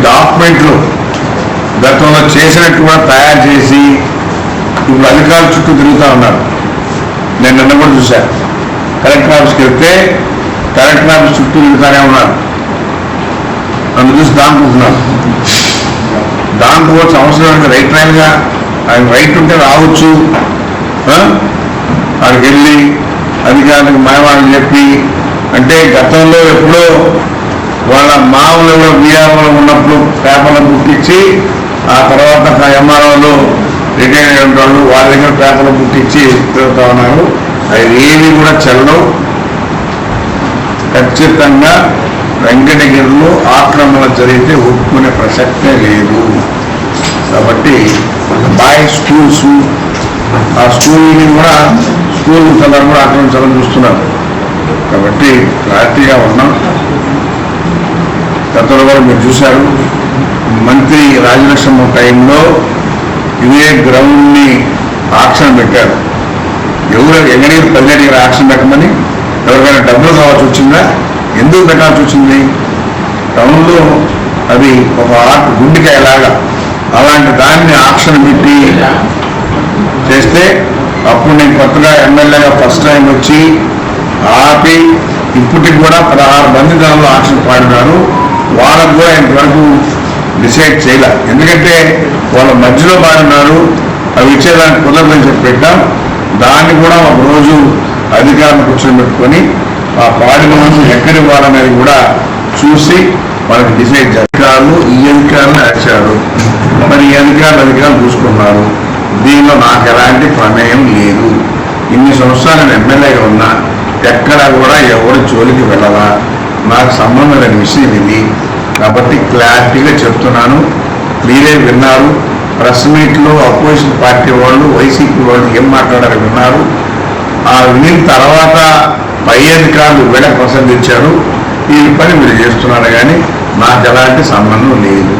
డాక్యుమెంట్లు గతంలో చేసినట్టు కూడా తయారు చేసి ఇప్పుడు అధికారుల చుట్టూ తిరుగుతూ ఉన్నారు. నేను నిన్న కూడా చూశాను. కలెక్టర్ ఆఫీస్కి వెళ్తే కలెక్టర్ ఆఫీస్ చుట్టూ తిరుగుతానే ఉన్నారు. నన్ను చూసి దానుకుంటున్నారు. దానికోవచ్చు అవసరం రైట్ రైల్గా ఆయన రైట్ ఉంటే రావచ్చు. వాడికి వెళ్ళి అధికారులకు మాయమాటలు చెప్పి అంటే గతంలో ఎప్పుడో వాళ్ళ మామూలుగా బీఆర్ఓలో ఉన్నప్పుడు పేపర్లు పుట్టించి ఆ తర్వాత ఎంఆర్ఓలు రిటైర్ అయిన వాళ్ళు వాళ్ళ దగ్గర పేపర్లు పుట్టించి తిరుగుతూ ఉన్నారు. అవి ఏవి కూడా చెల్లవు. ఖచ్చితంగా వెంకటగిరిలో ఆక్రమణ జరిగితే ఒప్పుకునే ప్రసక్తే లేదు. కాబట్టి బాయ్స్ స్కూల్స్ ఆ స్కూల్ని కూడా స్కూల్ పిల్లలు కూడా ఆక్రమించాలని చూస్తున్నారు. కాబట్టి క్లారిటీగా ఉన్నాం. గతంలో కూడా మీరు చూశారు, మంత్రి రాజలక్ష్మ టైంలో ఇదే గ్రౌండ్ని ఆక్షన్ పెట్టారు. ఎవరు ఎగనీరు పల్లెడికి ఆక్షన్ పెట్టమని ఎవరికైనా డబ్బులు కావాల్సి వచ్చిందా? ఎందుకు పెట్టాల్సి వచ్చింది? టౌన్లో అది ఒక ఆర్ట్ గుండెకాయలాగా అలాంటి దాన్ని ఆక్షన్ పెట్టి చేస్తే అప్పుడు నేను కొత్తగా ఎమ్మెల్యేగా ఫస్ట్ టైం వచ్చి ఆపి ఇప్పటికి కూడా 16 మంది దానిలో ఆక్షన్ పాడినారు. వాళ్ళకు కూడా ఇంతవరకు డిసైడ్ చేయలే. ఎందుకంటే వాళ్ళ మధ్యలో పాడినారు. అవి ఇచ్చేదానికి కుదరదని చెప్పి పెట్టాం. దాన్ని కూడా ఒక రోజు అధికారులు కూర్చోబెట్టుకొని ఆ పాడిన వాళ్ళు ఎక్కడి ఇవ్వాలనేది కూడా చూసి వాళ్ళకి డిసైడ్ అధికారులు ఈ అధికారులు వచ్చారు. మరి ఈ అధికారులు చూసుకున్నారు. దీనిలో నాకు ఎలాంటి ప్రమేయం లేదు. ఇన్ని సంవత్సరాలు నేను ఎమ్మెల్యేగా ఉన్నా ఎక్కడా కూడా ఎవరి జోలికి వెళ్ళాలా, నాకు సంబంధం లేని విషయం ఇది. కాబట్టి క్లారిటీగా చెప్తున్నాను. మీరే విన్నారు. ప్రెస్ మీట్లో అపోజిషన్ పార్టీ వాళ్ళు వైసీపీ వాళ్ళు ఏం మాట్లాడారో విన్నారు. ఆ విని తర్వాత పై అధికారులు వీళ్ళ ప్రసంగించారు. ఈ పని మీరు చేస్తున్నారు కానీ నాకు ఎలాంటి సంబంధం లేదు.